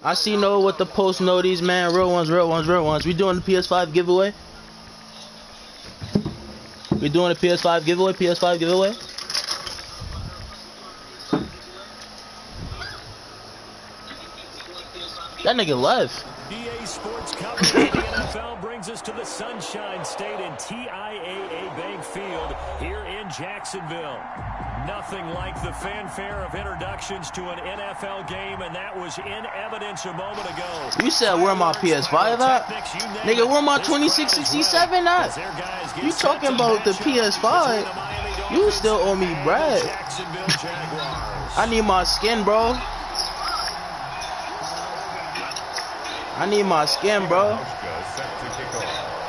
I see no what the post noties, man. Real ones, real ones, real ones. We doing the PS5 giveaway. We doing the PS5 giveaway. PS5 giveaway. That nigga left. EA Sports coverage of the NFL brings us to the Sunshine State in TIAA Bank Field here in Jacksonville. Nothing like the fanfare of introductions to an NFL game, and that was in evidence a moment ago. You said where my PS5 at? Nigga, where my 2667 at? You talking about the PS5? You still owe me bread. I need my skin, bro. I need my skin, bro.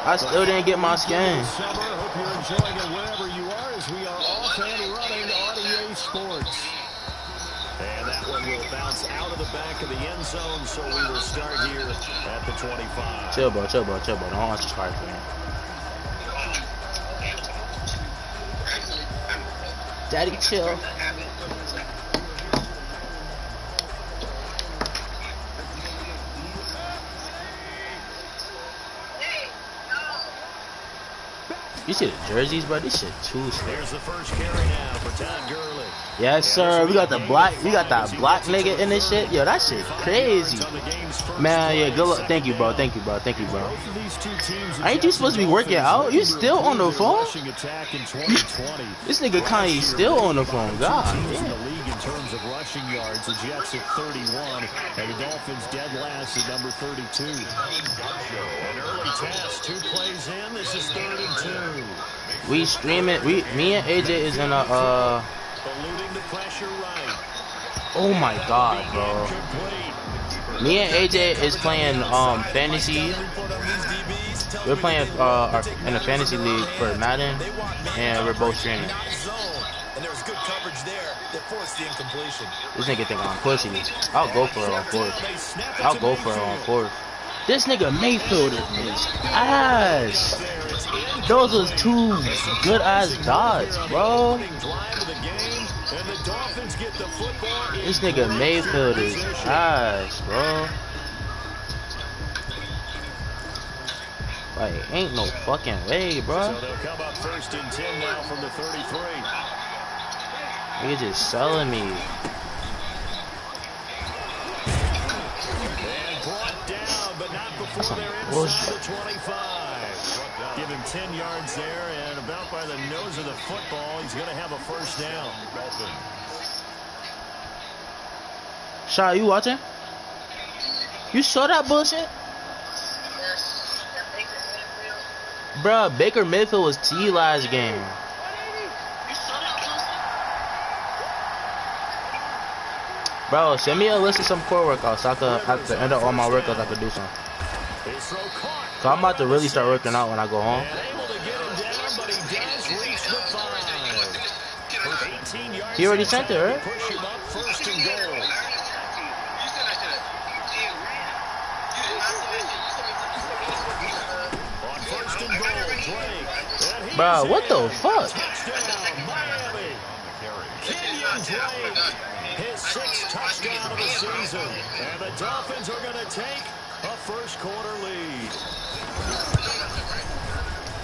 I still didn't get my skin. Hope you're enjoying it wherever you are, as we are off and running on EA Sports. And that one will bounce out of the back of the end zone, so we will start here at the 25. Chill, bro, chill, bro, chill, bro. Don't want to start, man. Daddy, chill. You see the jerseys, bro? This shit too slick. Here's the first carry now for Todd Gurley. Yes, sir. We got the black. We got that black nigga in this shit. Yo, that shit crazy. Man, yeah. Good luck. Thank you, bro. Thank you, bro. Thank you, bro. Ain't you supposed to be working out? You still on the phone? This nigga Kanye still on the phone. God damn. The league in terms of rushing yards, the Jets at 31, and the Dolphins dead last at number 32. An early test. 2 plays in. This is 3rd and 2. We stream it. Me and AJ is in a Eluding the pressure right. Oh my god, bro. Me and AJ is playing fantasy. We're playing in a fantasy league for Madden, and we're both streaming. And there's good coverage there that forced the incompletion. This nigga think I'm pussy. I'll go for it on 4th. I'll go for it on 4th. This nigga Mayfield is ass. Those was 2 good ass dots, bro. This nigga Mayfield is ass, bro. Like, ain't no fucking way, bro. So they'll come up 1st and 10 now from the 33. He's just selling me. Before they're inside the 25. Give him 10 yards there, and about by the nose of the football, he's going to have a first down. Shaw, you watching? You saw that bullshit? Bruh, Baker Mayfield was T last game. Bro, send me a list of some core workouts so I could, at the end of all my workouts, I could do some. So I'm about to really start working out when I go home. He already sent it, right? Bro, what the fuck? His 6th touchdown of the season, and the Dolphins are going to take a first-quarter lead.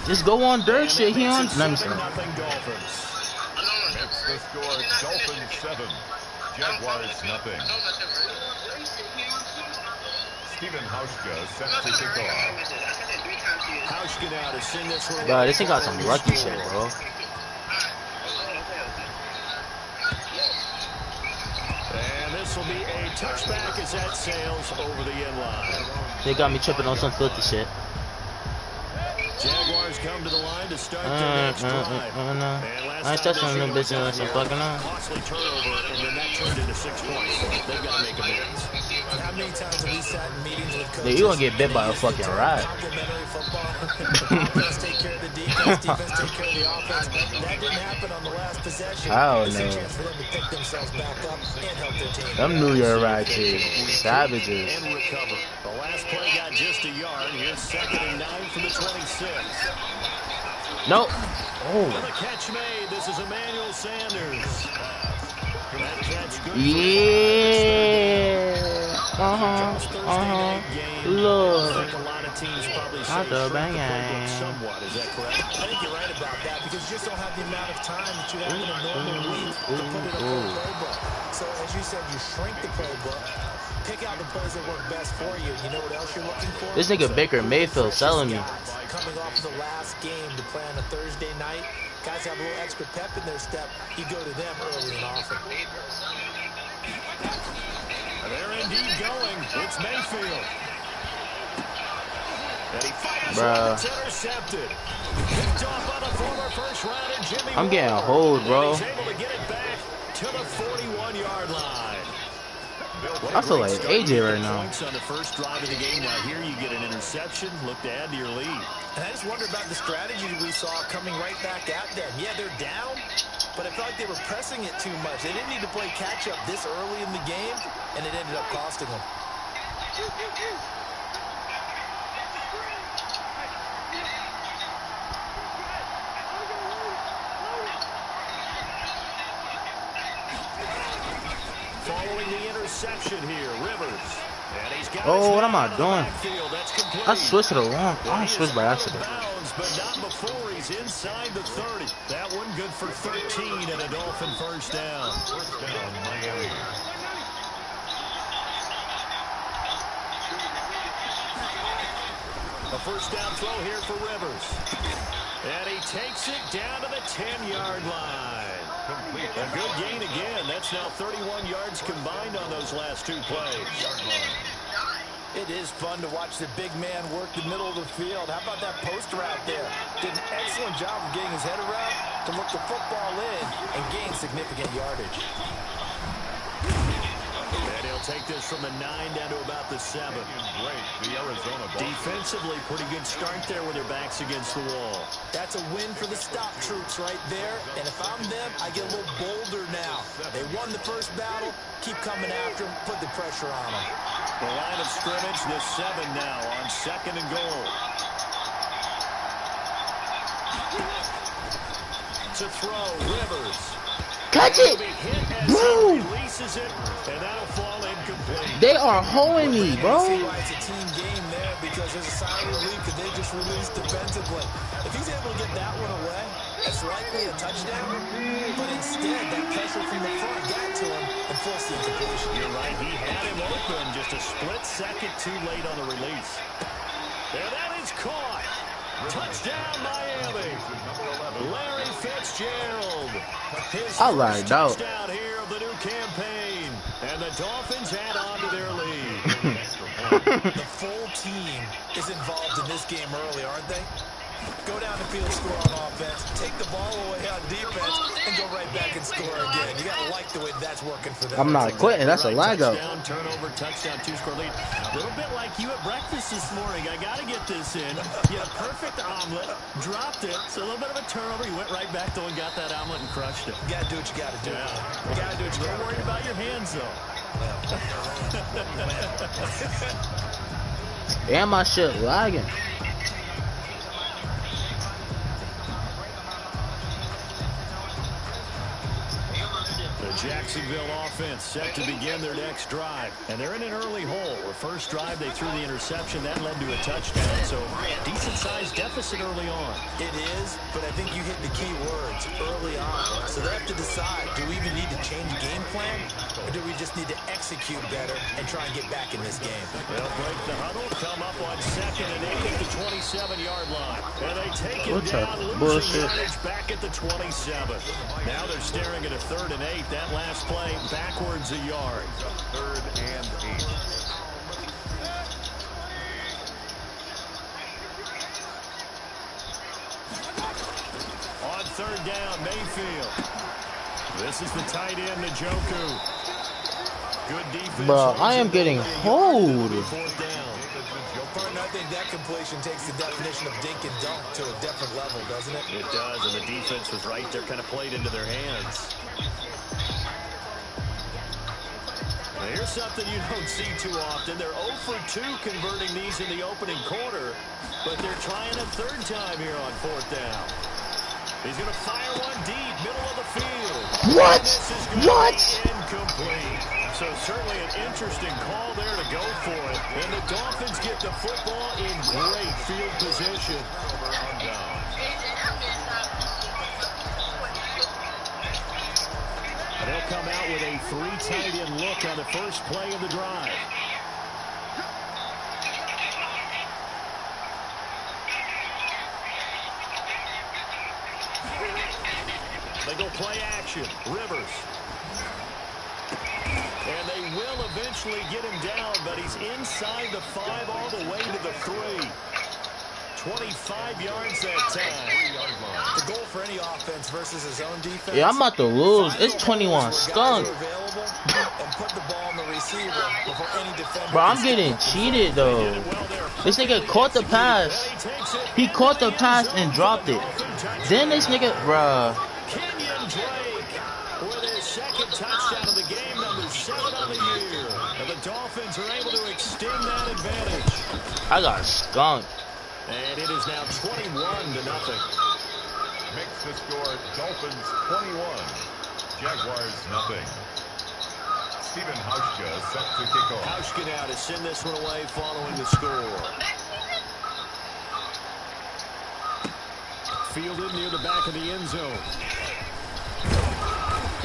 Just go on dirt shit. He on. Let me see. That's the score. Dolphins 7, Jaguars nothing. Steven Hauschka set to kick off. Hauschka now to sing this one. Bro, this thing got some lucky shit, bro. This will be a touchback as that sails over the end line. They got me tripping on some filthy shit. Jaguars come to the line to start their next drive. I ain't touching them bitches unless I'm fucking on. Costly turnover, and then that turned into 6 points. They've got to make amends. How many times have we sat in meetings with coaches? Dude, you gonna get bit by a fucking rat. Complimentary football. Offense take care of the defense, defense take care of the offense. That didn't happen on the last possession. Hell It's a no. chance for them to pick themselves back up and help their team. Them New Year rats is savages. And recover. The last play got just a yard. Here's 2nd and 9 from the 26. Nope. Oh. The catch made. This is Emmanuel Sanders. That catch good. Yeah. Charles, Thursday night game. Look. I think a lot of teams probably say Not the shrink the playbook bang. somewhat. Is that correct? I think you're right about that because you just don't have the amount of time that you have in a normal week to put in a full playbook. So as you said, you shrink the playbook, pick out the plays that work best for you. You know what else you're looking for? This nigga Baker Mayfield selling me. Coming off the last game to play on a Thursday night, guys have a little extra pep in their step. You go to them early and often. They're indeed going. It's Mayfield. And he fires Bruh. it's intercepted. Picked off by the former first rounder, Jimmy I'm getting Ward. hold, bro. And he's able to get it back to the 41-yard line. I feel like AJ right now. Points on the first drive of the game. Now here you get an interception. Look to add to your lead. And I just wonder about the strategy we saw coming right back at them. Yeah, they're down, but I felt like they were pressing it too much. They didn't need to play catch-up this early in the game, and it ended up costing them. Following the interception here, Rivers. And he's got Oh, what am I doing? That's complete. I switched to the wrong. I switched by accident. Bounds, but not before he's inside the 30. That one good for 13 and a Dolphin first down. First down, Miami. A first down throw here for Rivers. And he takes it down to the 10-yard line. A good gain again. That's now 31 yards combined on those last two plays. It is fun to watch the big man work the middle of the field. How about that post route there? Did an excellent job of getting his head around to look the football in and gain significant yardage. And he'll take this from the 9 down to about the 7. Great, the Arizona ball. Defensively, pretty good start there with their backs against the wall. That's a win for the stop troops right there. And if I'm them, I get a little bolder now. They won the first battle. Keep coming after them. Put the pressure on them. The line of scrimmage, the 7 now on 2nd and goal. To throw, Rivers. Catch it! Bro! Releases it, and that'll fall incomplete. They are holding me, bro. See why it's a team game there because there's a sigh of relief that they just released defensively. If he's able to get that one away, that's likely a touchdown. But instead, that pressure from the front got to him and forced the incompletion. You're right, he had him open, just a split second too late on the release. And that is caught. Touchdown, Miami. Larry Fitzgerald. His I lied out. touchdown here of the new campaign. And the Dolphins add on to their lead. The full team is involved in this game early, aren't they? Go down the field, score on offense, take the ball away on defense, and go right back and score again. You got to like the way that's working for them. I'm not quitting. That's a lag out. Touchdown, turnover, touchdown, 2-score lead. A little bit like you at breakfast this morning. I got to get this in. You had a perfect omelet, dropped it. So a little bit of a turnover. You went right back though and got that omelet and crushed it. You got to do what you got to do. Yeah. You got to do what you got to do. Don't worry about your hands though. And my shit lagging. Jacksonville offense set to begin their next drive. And they're in an early hole. The first drive, they threw the interception. That led to a touchdown. So decent-sized deficit early on. It is, but I think you hit the key words early on. So they have to decide, do we even need to change game plan? Or do we just need to execute better and try and get back in this game? They'll break the huddle, come up on 2nd and 8 at the 27-yard line. And they take it down, losing yardage back at the 27. Now they're staring at a 3rd and 8. That last play backwards a yard. 3rd and 8. On 3rd down, Mayfield. This is the tight end, Njoku. Good defense. Bro, I am getting hold. 4th down. Partner, I think that completion takes the definition of dink and dunk to a different level, doesn't it? It does, and the defense was right there, kind of played into their hands. Now here's something you don't see too often. They're 0 for 2 converting these in the opening quarter, but they're trying a 3rd time here on 4th down. He's going to fire one deep, middle of the field. What? This is going to be incomplete. So certainly an interesting call there to go for it. And the Dolphins get the football in great field position. On down. And they'll come out with a 3 tight end look on the first play of the drive. They go play action. Rivers. And they will eventually get him down, but he's inside the 5 all the way to the 3. 25 yards that time. The goal for any offense versus his own defense. Yeah, I'm about to lose. It's 21 skunk. And put the ball in the receiver before any defender. Bro, I'm getting cheated though. This nigga caught the pass. He caught the pass and dropped it. Then this nigga, bruh. Kenyon Drake with his second touchdown of the game, number 7 on the year. And the Dolphins are able to extend that advantage. I got skunked. And it is now 21-0. Makes the score Dolphins 21, Jaguars nothing. Stephen Hauschka set to kick off. Hauschka now to send this one away following the score. Fielded near the back of the end zone.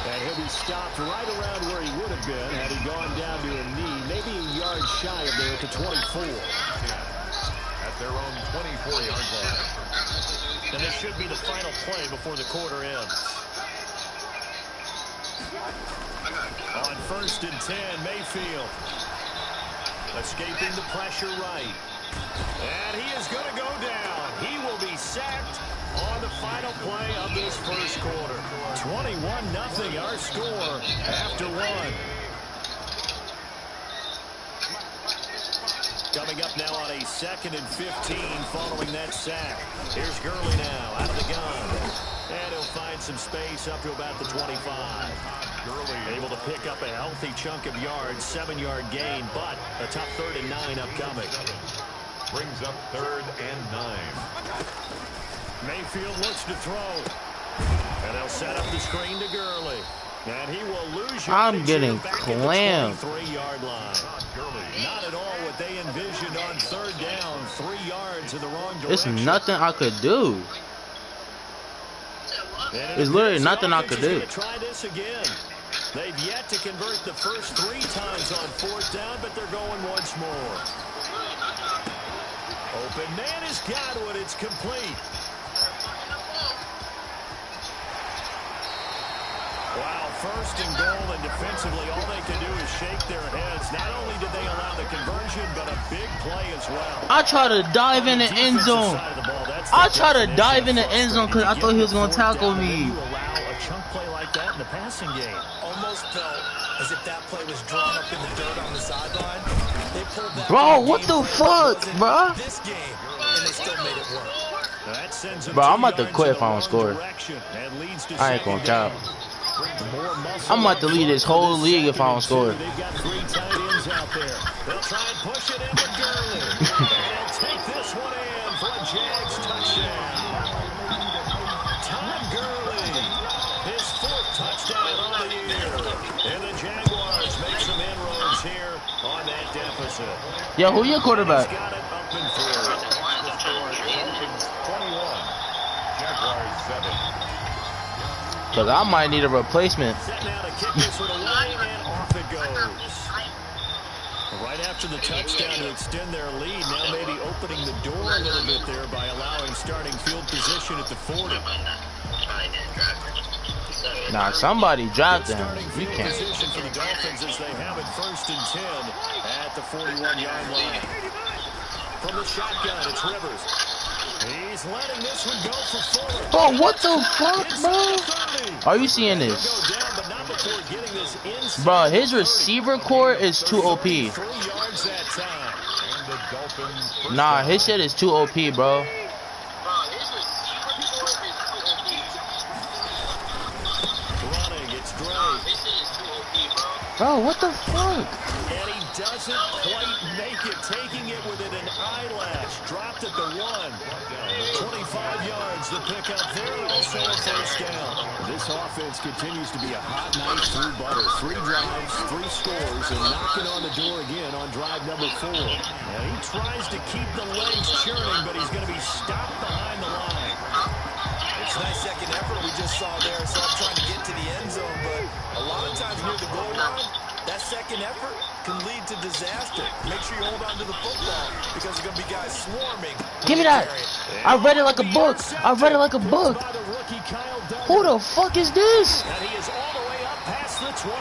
And he'll be stopped right around where he would have been had he gone down to a knee, maybe a yard shy of there at the 24. At their own 24-yard line. And this should be the final play before the quarter ends. On 1st and 10, Mayfield. Escaping the pressure right. And he is going to go down. He will be sacked on the final play of this first quarter. 21-0 our score after 1. Coming up now on a 2nd and 15 following that sack. Here's Gurley now out of the gun. And he'll find some space up to about the 25. Gurley able to pick up a healthy chunk of yards, 7-yard gain, but a tough 3rd and 9 upcoming. Brings up 3rd and 9. Mayfield looks to throw. And they'll set up the screen to Gurley. And he will lose your I'm getting clammed. 3-yard line. Not at all what they envisioned on 3rd down. 3 yards in the wrong direction. It's nothing I could do. It's literally nothing I could do. Try this again. They've yet to convert the first 3 times on 4th down, but they're going once more. Open man is Godwin. It's complete. Wow, 1st and goal, and defensively, all they can do is shake their heads. Not only did they allow the conversion, but a big play as well. I tried to dive in the end zone. I tried to dive in the end zone because I thought he was going to tackle me. You allow a chunk play like that in the passing game. Almost felt as if that play was drawn up in the dirt on the sideline. They pulled that. Bro, what the fuck, bro? This game, and they still made it work. Bro, I'm about to quit if I don't score. I ain't gonna count. I'm about to lead this whole league if I don't score. They've got 3 tight ends out there. They'll try and push it in with Gurley. And he'll take this one in for a Jags touchdown. Todd Gurley, his 4th touchdown on the year. And the Jaguars make some inroads here on that deficit. Yo, who your quarterback? He's got it up and through. Dolphins 21, Jaguars 7. Because I might need a replacement. Set now to kick this one away, and off it goes. Right after the touchdown to extend their lead, now maybe opening the door a little bit there by allowing starting field position at the 40. Nah, somebody drafted him. You can't. Position for the Dolphins as they have it 1st and 10 at the 41-yard line. From the shotgun, it's Rivers. He's letting this one go for 4. Bro, what the fuck, bro? Are you seeing this? Bro, his receiver core is too OP. Nah, his shit is too OP, bro. Bro, what the fuck? And he doesn't quite make it, taking it within an eyelash. Dropped at the 1. 25 yards to pick up there, also a first down. This offense continues to be a hot knife through butter. 3 drives, 3 scores, and knocking on the door again on drive number 4. And he tries to keep the legs churning, but he's going to be stopped behind the line. It's a nice second effort we just saw there. So I'm trying to get to the end zone, but a lot of times near the goal line, that second effort can lead to disaster. Make sure you hold on to the football because there's going to be guys swarming. Give me that. I read it like a book. I read it like a book. Who the fuck is this? And he is all the way up past the 25.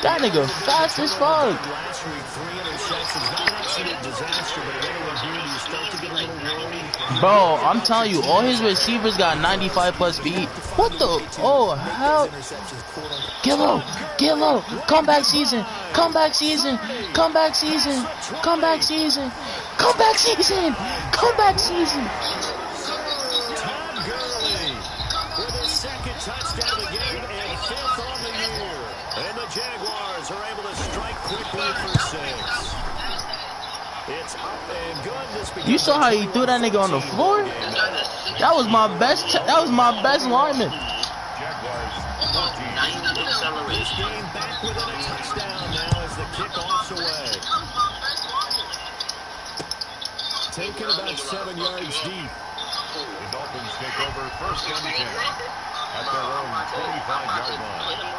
That nigga fast as fuck. Last week, 3 interceptions. Not an absolute disaster, but everyone here, do you start to get a little worried? Bro, I'm telling you, all his receivers got 95 plus speed. What the? Oh, hell. Get low. Get low. Comeback season. Comeback season. Comeback season. Comeback season. Comeback season. Comeback season. Todd Gurley with his second touchdown of the game and 5th on the year. And the Jaguars are able to strike quickly for 6. It's up and good. You saw how he threw that nigga on the floor? That was my best. That was my best lineman. This game back within a touchdown now as the kickoff's away. Taken about 7 yards deep. The Dolphins take over first and 10 at their own 25-yard line.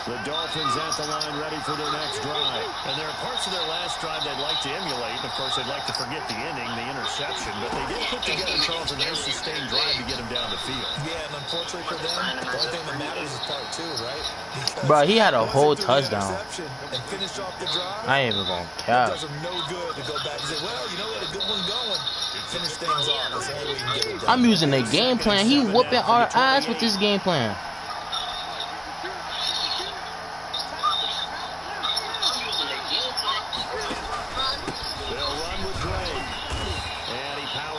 The Dolphins at the line ready for their next drive. And there are parts of their last drive they'd like to emulate. Of course, they'd like to forget the inning, the interception. But they did put together, Charles, a nice sustained drive to get them down the field. Yeah, and unfortunately for them, the only thing that matters is part 2, right? Because Bro, he had a whole touchdown. and finish off the drive, I ain't even gonna it cap. does them no good to go back and say, well, you know, we had a good one going. Finish things off. That's the only way you can get it done. I'm using the game plan. He whooping our ass with this game plan.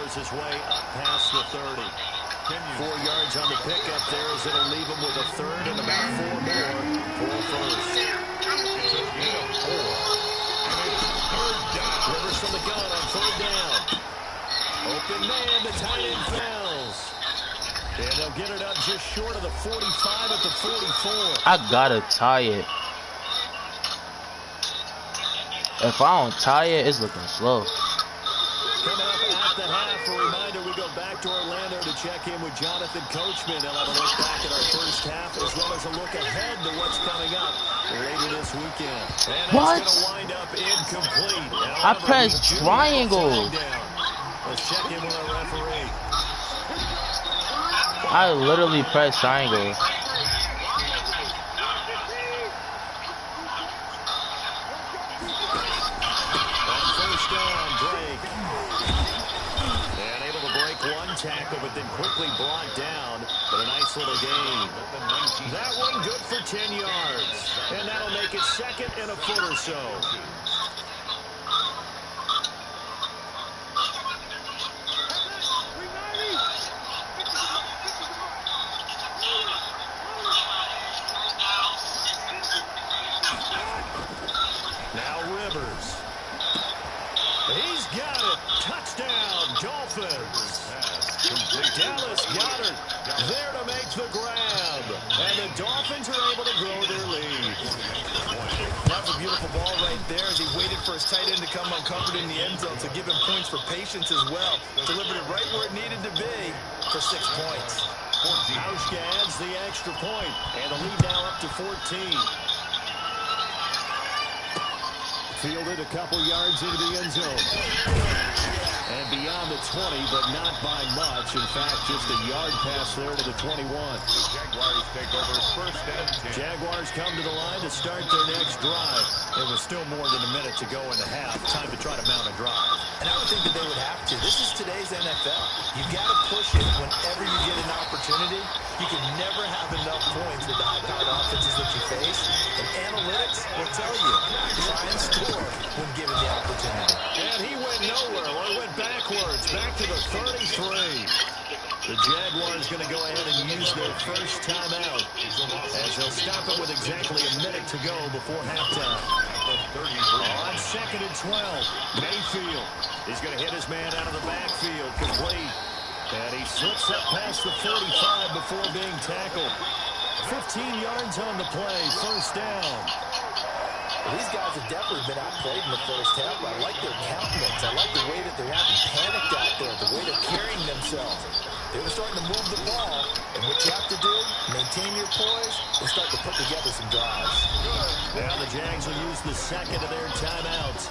His way up past the 30. 4 yards on the pickup there as it'll leave him with a 3rd and about 4 more for a first. Rivers from the gun on 3rd down. Open man, the tight end fails. And they'll get it up just short of the 45 at the 44. I gotta tie it. If I don't tie it, it's looking slow. Coming up at the half, a reminder, we go back to Orlando to check in with Jonathan Coachman. They'll have a look back at our first half as well as a look ahead to what's coming up later this weekend. And what? It's going to wind up incomplete. I pressed triangle. Let's check in with our referee. I literally pressed triangle. Tackle, but then quickly brought down. But a nice little gain. That one good for 10 yards. And that'll make it 2nd and a foot or so. Now Rivers. He's got it. Touchdown, Dolphins. Dallas Goedert there to make the grab. And the Dolphins are able to grow their lead. That was a beautiful ball right there as he waited for his tight end to come uncovered in the end zone to give him points for patience as well. Delivered it right where it needed to be for 6 points. Hauschka adds the extra point, and the lead now up to 14. Fielded a couple yards into the end zone. And beyond the 20, but not by much. In fact, just a yard pass there to the 21. The Jaguars take over first and 10. Jaguars come to the line to start their next drive. It was still more than a minute to go in the half. Time to try to mount a drive. And I would think that they would have to. This is today's NFL. You've got to push it whenever you get an opportunity. You can never have enough points with the high-powered offenses that you face. And analytics will tell you, try and score when given the opportunity. And he went nowhere. Well, he went backwards, back to the 33. The Jaguars going to go ahead and use their first timeout as they'll stop it with exactly a minute to go before halftime. On 2nd and 12, Mayfield. He's going to hit his man out of the backfield, complete. And he slips up past the 45 before being tackled. 15 yards on the play, first down. Well, these guys have definitely been outplayed in the first half. I like their countenance. I like the way that they're acting panicked out there, the way they're carrying themselves. They were starting to move the ball, and what you have to do, maintain your poise, and start to put together some drives. Now the Jags will use the second of their timeouts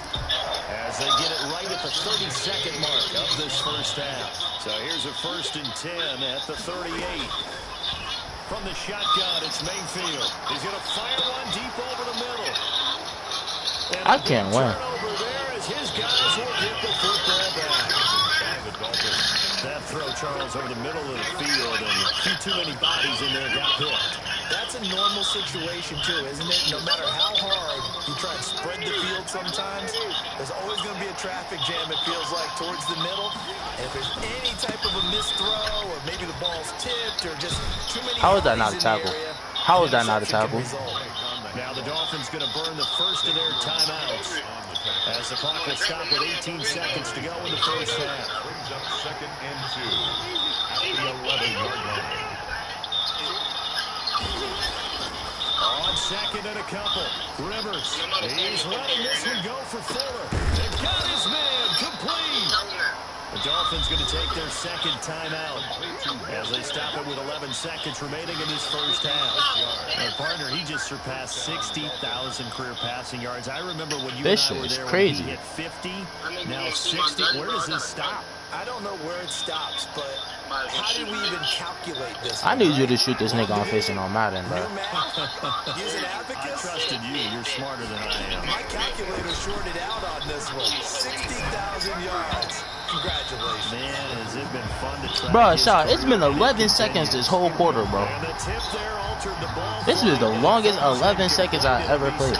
as they get it right at the 32nd mark of this first half. So here's a 1st and 10 at the 38. From the shotgun, it's Mayfield. He's going to fire one deep over the middle. And I can't win. Turnover there as his guys will get the football back. That throw, Charles, over the middle of the field, and a few too many bodies in there got picked. That's a normal situation, too, isn't it? No matter how hard you try and spread the field sometimes, there's always going to be a traffic jam, it feels like, towards the middle. And if there's any type of a missed throw, or maybe the ball's tipped, or just too many How is that not a tackle? How is that not a tackle? Now the Dolphins going to burn the first of their timeouts as the clock will stop with 18 seconds to go in the first half. Brings up 2nd and 2 at the 11-yard line. On 2nd and a couple, Rivers. He's letting this one go for Fuller. They've got his man complete. The Dolphins going to take their second timeout as they stop it with 11 seconds remaining in this first half. Their partner, he just surpassed 60,000 career passing yards. I remember when you and I were there crazy. When he hit 50, now 60. Where does this stop? I don't know where it stops, but how did we even calculate this? I need you to shoot this nigga on facing on Madden, bro. Use an abacus? I trusted you. You're smarter than I am. My calculator shorted out on this one. 60,000 yards. Congratulations. Man, has it been fun to track. Bro, Shaw, it's been 11 seconds this whole quarter, bro. And the tip there altered the ball. This is the longest 11 seconds I ever played.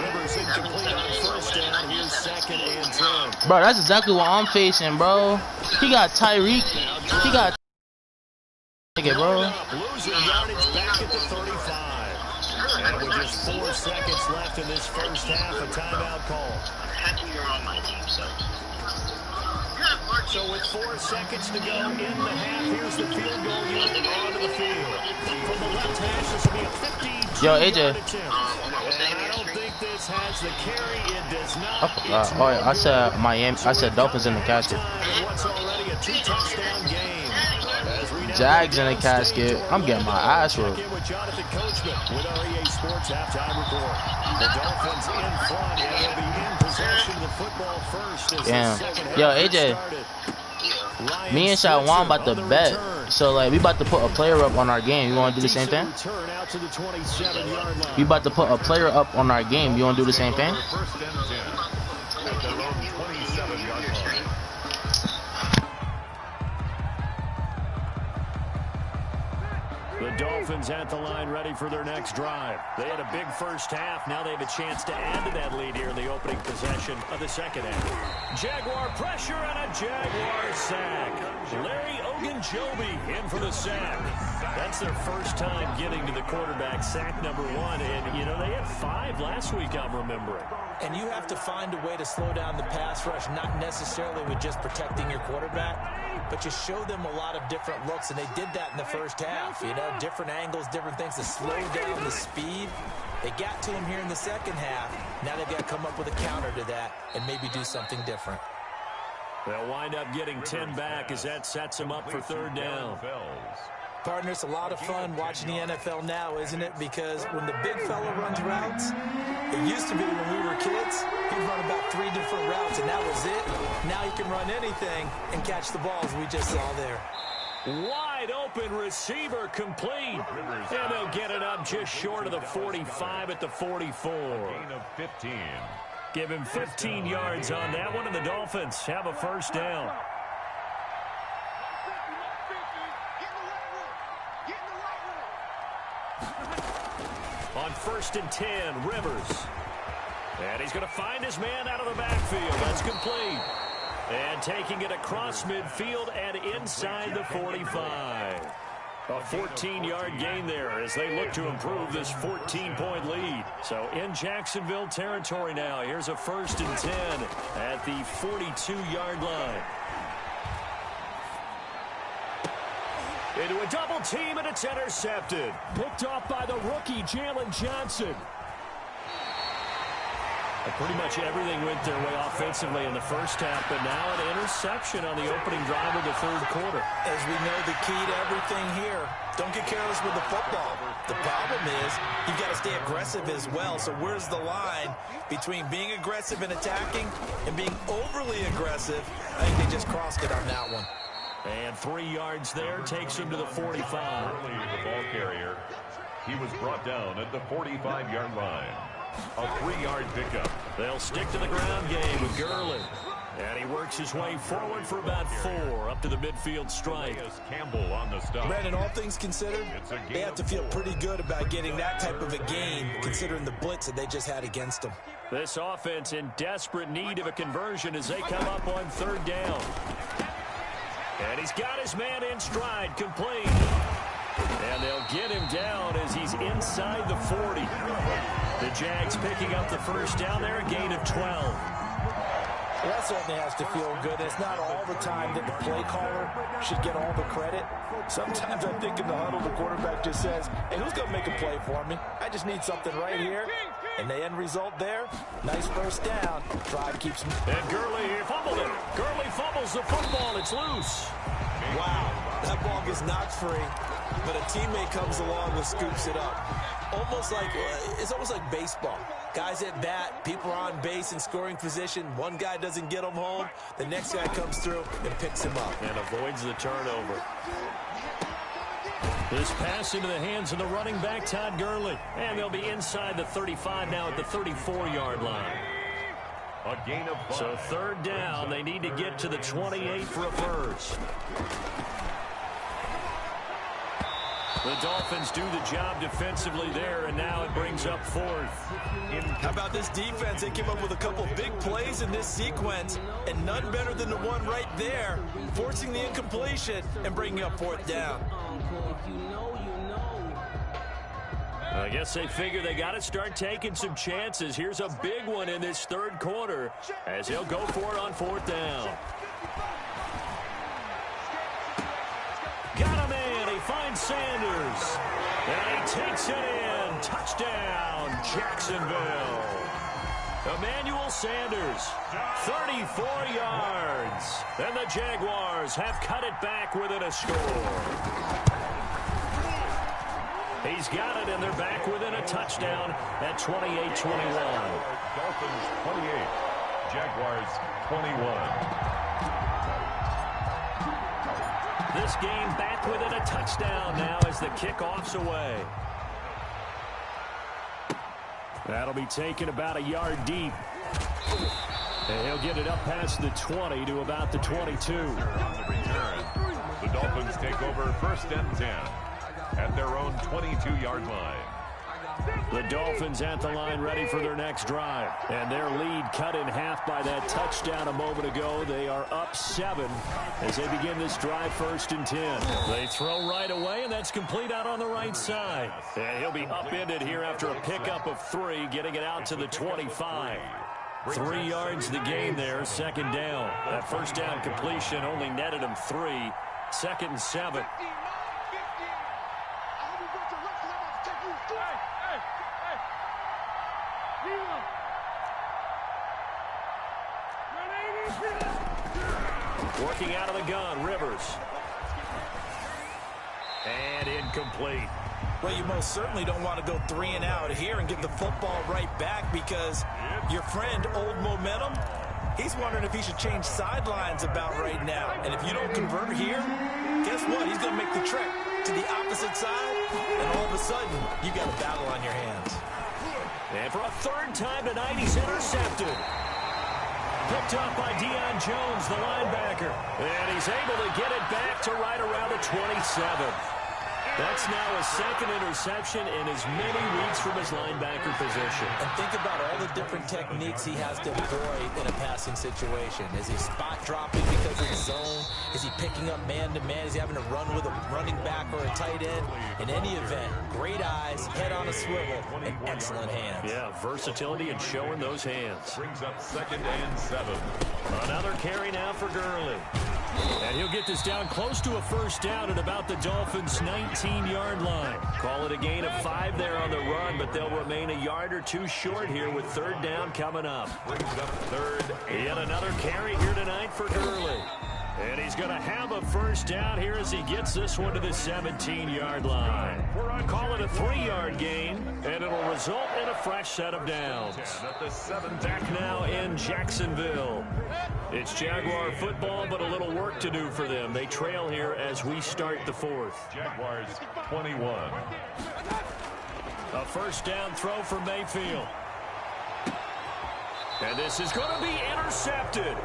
Rivers incomplete on first down. Here's 2nd and 10. Bro, that's exactly what I'm facing, bro. He got Tyreek. He got bro. Losing yardage back at the 35. And with just 4 seconds left in this first half, a timeout call. So with 4 seconds to go in the half, here's the field goal unit onto the field. From the left hash, this will be a 15-yard attempt. And I don't think this has the carry. It does not. Oh, I said Miami. I said Dolphins in the casket. What's already a 2-touchdown game. Jags in the casket. I'm getting my ass whooped. With Jonathan Coachman with our EA Sports halftime report. The Dolphins in front and will be in possession of the football first. Damn. Yo, AJ. Me and Shawan about to bet. So, like, we about to put a player up on our game. You want to do the same thing? We about to put a player up on our game. You want to do the same thing? The Dolphins at the line ready for their next drive. They had a big first half. Now they have a chance to add to that lead here in the opening possession of the second half. Jaguar pressure and a Jaguar sack. Larry Ogunjobi in for the sack. That's their first time getting to the quarterback, sack number 1. And, you know, they had 5 last week, I'm remembering. And you have to find a way to slow down the pass rush, not necessarily with just protecting your quarterback, but you show them a lot of different looks, and they did that in the first half. You know, different angles, different things to slow down the speed. They got to him here in the second half. Now they've got to come up with a counter to that and maybe do something different. They'll wind up getting 10 back as that sets them up for third down. Partner, it's a lot of fun watching the NFL now, isn't it? Because when the big fella runs routes, it used to be when we were kids, he'd run about 3 different routes, and that was it. Now he can run anything and catch the balls we just saw there. Wide open receiver complete. And they'll get it up just short of the 45 at the 44. Gain of 15. Give him 15 yards on that one, and the Dolphins have a first down. On 1st and 10, Rivers. And he's going to find his man out of the backfield. That's complete. And taking it across midfield and inside the 45. A 14-yard gain there as they look to improve this 14-point lead. So in Jacksonville territory now. Here's a 1st and 10 at the 42-yard line. Into a double team, and it's intercepted. Picked off by the rookie, Jalen Johnson. Pretty much everything went their way offensively in the first half, but now an interception on the opening drive of the 3rd quarter. As we know, the key to everything here, don't get careless with the football. The problem is you've got to stay aggressive as well. So where's the line between being aggressive and attacking and being overly aggressive? I think they just crossed it on that one. And 3 yards there takes him to the 45. Early the ball carrier. He was brought down at the 45-yard line. A 3-yard pickup. They'll stick to the ground game with Gurley. And he works his way forward for about 4 up to the midfield stripe. Campbell on the stop. Brandon, all things considered, they have to feel pretty good about getting that type of a gain considering the blitz that they just had against them. This offense in desperate need of a conversion as they come up on 3rd down. And he's got his man in stride, complete. And they'll get him down as he's inside the 40. The Jags picking up the 1st down there, a gain of 12. Well, that certainly has to feel good. It's not all the time that the play caller should get all the credit. Sometimes I think in the huddle, the quarterback just says, hey, who's going to make a play for me? I just need something right here. And the end result there, nice 1st down. Drive keeps him. And Gurley fumbled it. Gurley fumbles the football. It's loose. Wow, that ball gets knocked free, but a teammate comes along and scoops it up. It's almost like baseball. Guys at bat, people are on base in scoring position. One guy doesn't get him home. The next guy comes through and picks him up. And avoids the turnover. This pass into the hands of the running back, Todd Gurley. And they'll be inside the 35 now at the 34-yard line. A gain of 5. So 3rd down, they need to get to the 28 for a 1st. The Dolphins do the job defensively there, and now it brings up 4th. How about this defense? They came up with a couple big plays in this sequence, and none better than the one right there, forcing the incompletion and bringing up 4th down. I guess they figure they got to start taking some chances. Here's a big one in this 3rd quarter as he'll go for it on 4th down. Got a man. He finds Sanders. And he takes it in. Touchdown, Jacksonville. Emmanuel Sanders, 34 yards. And the Jaguars have cut it back within a score. He's got it, and they're back within a touchdown at 28-21. Dolphins 28, Jaguars 21. This game back within a touchdown now as the kickoff's away. That'll be taken about a yard deep. And he'll get it up past the 20 to about the 22. On the return, the Dolphins take over 1st and 10 at their own 22-yard line. The Dolphins at the line ready for their next drive. And their lead cut in half by that touchdown a moment ago. They are up 7 as they begin this drive 1st and 10. They throw right away, and that's complete out on the right side. And he'll be upended here after a pickup of 3, getting it out to the 25. 3 yards the gain there, 2nd down. That 1st down completion only netted him 3. 2nd and 7. Working out of the gun, Rivers. And incomplete. Well, you most certainly don't want to go 3 and out here and get the football right back because your friend, Old Momentum, he's wondering if he should change sidelines about right now. And if you don't convert here, guess what? He's going to make the trek to the opposite side, and all of a sudden, you got a battle on your hands. And for a 3rd time tonight, he's intercepted. Picked up by Deion Jones, the linebacker. And he's able to get it back to right around the 27. That's now a second interception in as many weeks from his linebacker position. And think about all the different techniques he has to employ in a passing situation. Is he spot dropping because of the zone? Is he picking up man-to-man? Is he having to run with a running back or a tight end? In any event, great eyes, head on a swivel, and excellent hands. Yeah, versatility and showing those hands. Brings up 2nd and 7. Another carry now for Gurley. And he'll get this down close to a first down at about the Dolphins' 19-yard line. Call it a gain of 5 there on the run, but they'll remain a yard or two short here with 3rd down coming up. Brings up 3rd. Yet another carry here tonight for Gurley. And he's going to have a first down here as he gets this one to the 17-yard line. Call it a 3-yard gain, and it'll result in a fresh set of downs. At the 7th. Back now in Jacksonville. It's Jaguar football, but a little work to do for them. They trail here as we start the 4th. Jaguars 21. A first down throw for Mayfield. And this is going to be intercepted.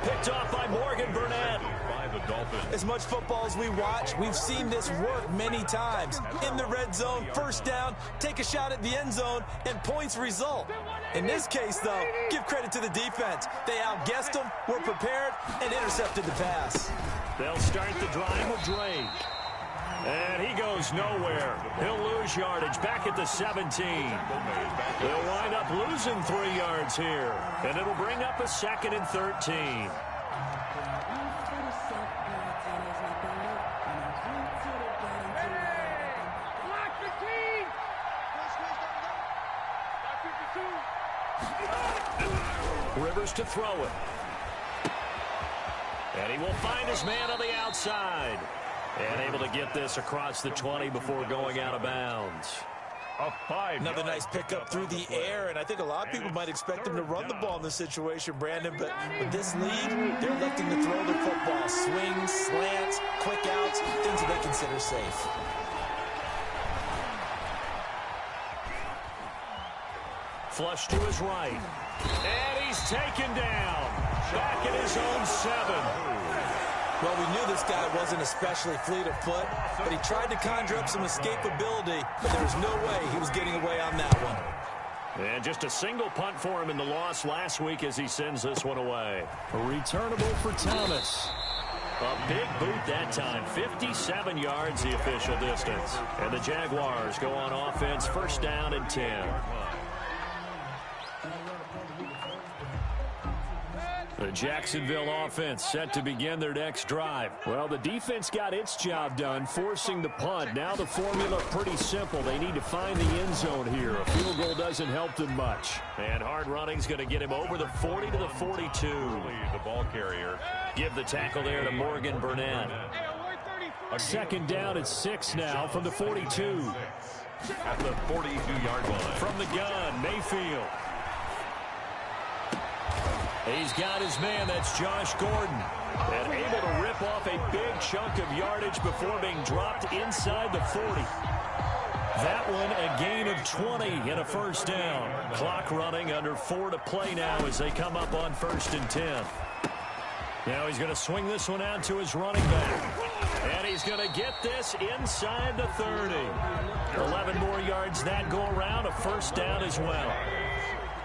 Picked off by Morgan Burnett. By the Dolphins. As much football as we watch, we've seen this work many times. In the red zone, first down, take a shot at the end zone, and points result. In this case, though, give credit to the defense. They outguessed them, were prepared, and intercepted the pass. They'll start the drive with Drake. And he goes nowhere. He'll lose yardage back at the 17. They'll wind up losing 3 yards here. And it'll bring up a 2nd and 13. Rivers to throw it. And he will find his man on the outside. And able to get this across the 20 before going out of bounds. Another nice pickup through the air, and I think a lot of people might expect him to run the ball in this situation, Brandon, but with this lead, they're electing to throw the football. Swings, slants, quick outs, things that they consider safe. Flush to his right. And he's taken down. Back at his own 7. Well, we knew this guy wasn't especially fleet of foot, but he tried to conjure up some escapability, but there was no way he was getting away on that one. And just a single punt for him in the loss last week as he sends this one away. Returnable for Thomas. A big boot that time. 57 yards the official distance. And the Jaguars go on offense, first down and 10. The Jacksonville offense set to begin their next drive. Well, the defense got its job done, forcing the punt. Now the formula pretty simple. They need to find the end zone here. A field goal doesn't help them much. And hard running's going to get him over the 40 to the 42. The ball carrier. Give the tackle there to Morgan Burnett. Second down at 6 now from the 42. At the 42-yard line. From the gun, Mayfield. He's got his man, that's Josh Gordon. And able to rip off a big chunk of yardage before being dropped inside the 40. That one a gain of 20 and a first down. Clock running under 4 to play now as they come up on 1st and 10. Now he's going to swing this one out to his running back. And he's going to get this inside the 30. 11 more yards that go around, a first down as well.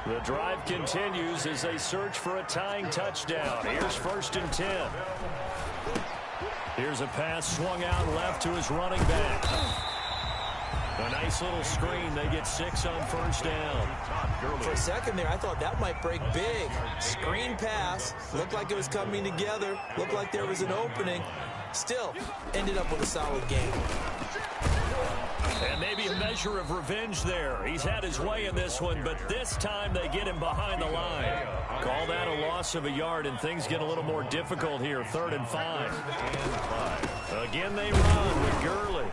The drive continues as they search for a tying touchdown. Here's 1st and 10. Here's a pass swung out left to his running back. A nice little screen. They get 6 on first down. For a second there, I thought that might break big. Screen pass. Looked like it was coming together. Looked like there was an opening. Still, ended up with a solid game. And maybe a measure of revenge there. He's had his way in this one, but this time they get him behind the line. Call that a loss of a yard, and things get a little more difficult here. 3rd and 5. Again, they run with Gurley.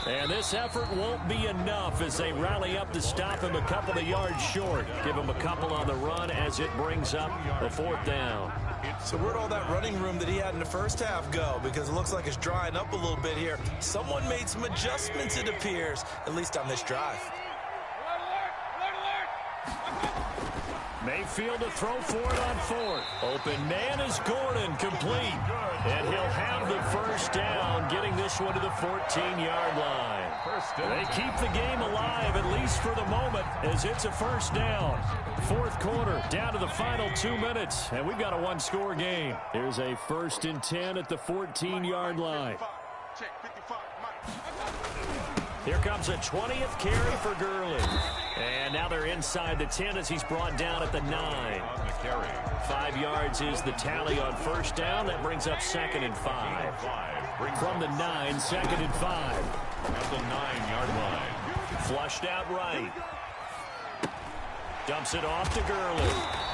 And this effort won't be enough as they rally up to stop him a couple of yards short. Give him a couple on the run as it brings up the 4th down. So where'd all that running room that he had in the first half go? Because it looks like it's drying up a little bit here. Someone made some adjustments, it appears, at least on this drive. Mayfield to throw for it on fourth. Open man is Gordon, complete. And he'll have the first down, getting this one to the 14-yard line. They keep the game alive, at least for the moment, as it's a first down. Fourth quarter, down to the final 2 minutes, and we've got a one-score game. Here's a 1st and 10 at the 14-yard line. Here comes a 20th carry for Gurley. And now they're inside the 10 as he's brought down at the 9. 5 yards is the tally on first down. That brings up 2nd and 5. From the 9, 2nd and 5. At the 9-yard line. Flushed out right. Dumps it off to Gurley.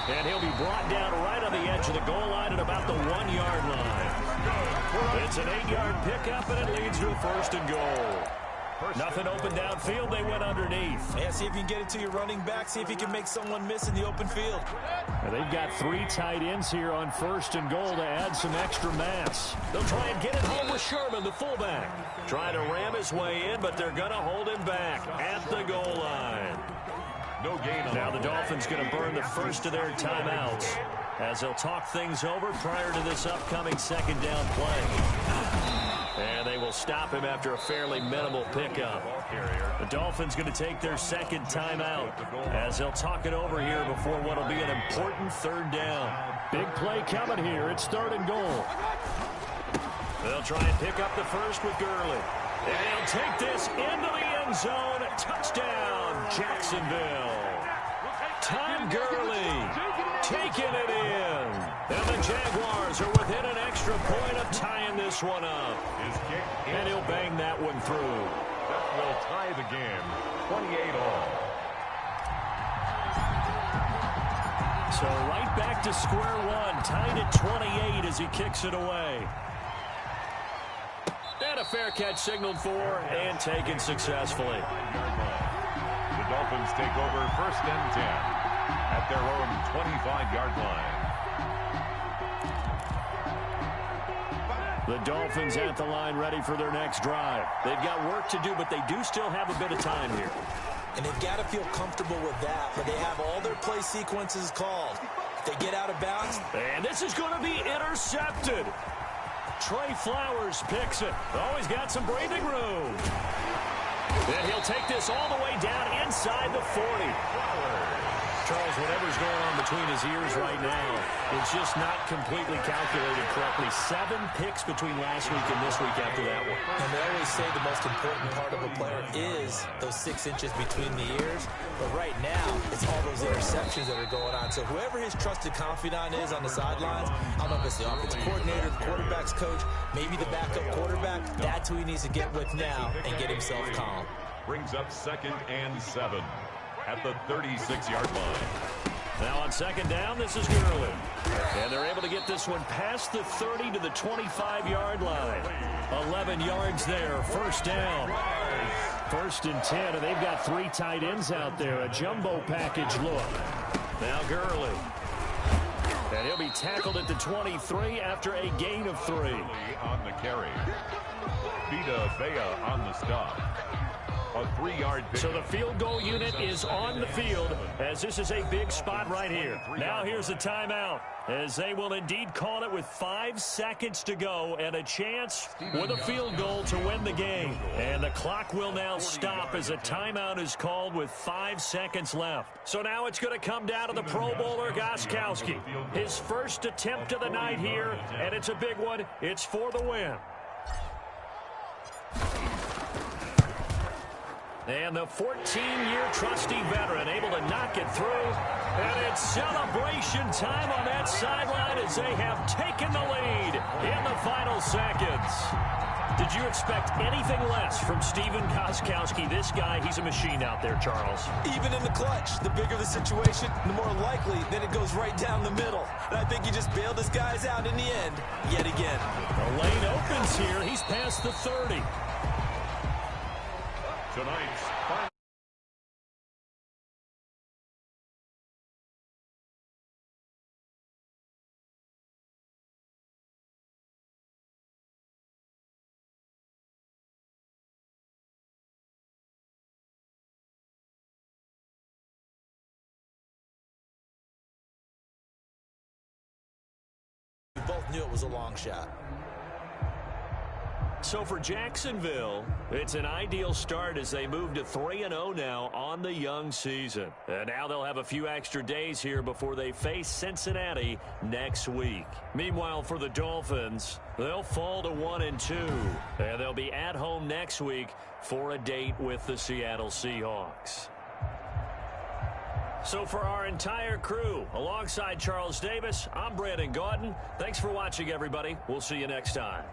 And he'll be brought down right on the edge of the goal line at about the 1-yard line. It's an 8-yard pickup, and it leads to a 1st and goal. Nothing open downfield. They went underneath. Yeah, see if you can get it to your running back. See if you can make someone miss in the open field. And they've got 3 tight ends here on 1st and goal to add some extra mass. They'll try and get it home with Sherman, the fullback. Trying to ram his way in, but they're going to hold him back at the goal line. No gain on now the Dolphins going to burn the first of their timeouts as they'll talk things over prior to this upcoming 2nd down play. And they will stop him after a fairly minimal pickup. The Dolphins going to take their 2nd timeout as they'll talk it over here before what will be an important 3rd down. Big play coming here. It's 3rd and goal. They'll try and pick up the first with Gurley. And he'll take this into the end zone. Touchdown, Jacksonville. Todd Gurley taking it in. And the Jaguars are within an extra point of tying this one up. And he'll bang that one through. That will tie the game, 28 all. So right back to square one, tied at 28 as he kicks it away. And a fair catch signaled for and taken successfully. The Dolphins take over 1st and 10 at their own 25-yard line. The Dolphins at the line ready for their next drive. They've got work to do, but they do still have a bit of time here. And they've got to feel comfortable with that, but they have all their play sequences called. If they get out of bounds. And this is going to be intercepted. Trey Flowers picks it. Always got some breathing room. And he'll take this all the way down inside the 40. Charles, whatever's going on between his ears right now, it's just not completely calculated correctly. 7 picks between last week and this week after that one. And they always say the most important part of a player is those 6 inches between the ears. But right now, it's all those interceptions that are going on. So whoever his trusted confidant is on the sidelines, I don't know if it's the offensive coordinator, the quarterback's coach, maybe the backup quarterback, that's who he needs to get with now and get himself calm. Brings up 2nd and 7 at the 36-yard line. Now on 2nd down, this is Gurley. And they're able to get this one past the 30 to the 25-yard line. 11 yards there, 1st down. 1st and 10, and they've got 3 tight ends out there. A jumbo package look. Now Gurley. And he'll be tackled at the 23 after a gain of 3. On the carry. Vita Vea on the stop. A 3-yard pick. So the field goal unit is on the field as this is a big spot right here. Now here's the timeout as they will indeed call it with 5 seconds to go and a chance with a field goal to win the game. And the clock will now stop as a timeout is called with 5 seconds left. So now it's going to come down to the Pro Bowler Gostkowski. His first attempt of the night here, and it's a big one. It's for the win. And the 14-year trusty veteran able to knock it through. And it's celebration time on that sideline as they have taken the lead in the final seconds. Did you expect anything less from Stephen Gostkowski? This guy, he's a machine out there, Charles. Even in the clutch, the bigger the situation, the more likely that it goes right down the middle. And I think he just bailed his guys out in the end, yet again. The lane opens here. He's past the 30. Tonight's final. knew it was a long shot. So for Jacksonville, it's an ideal start as they move to 3-0 now on the young season. And now they'll have a few extra days here before they face Cincinnati next week. Meanwhile, for the Dolphins, they'll fall to 1-2. And they'll be at home next week for a date with the Seattle Seahawks. So for our entire crew, alongside Charles Davis, I'm Brandon Gaudin. Thanks for watching, everybody. We'll see you next time.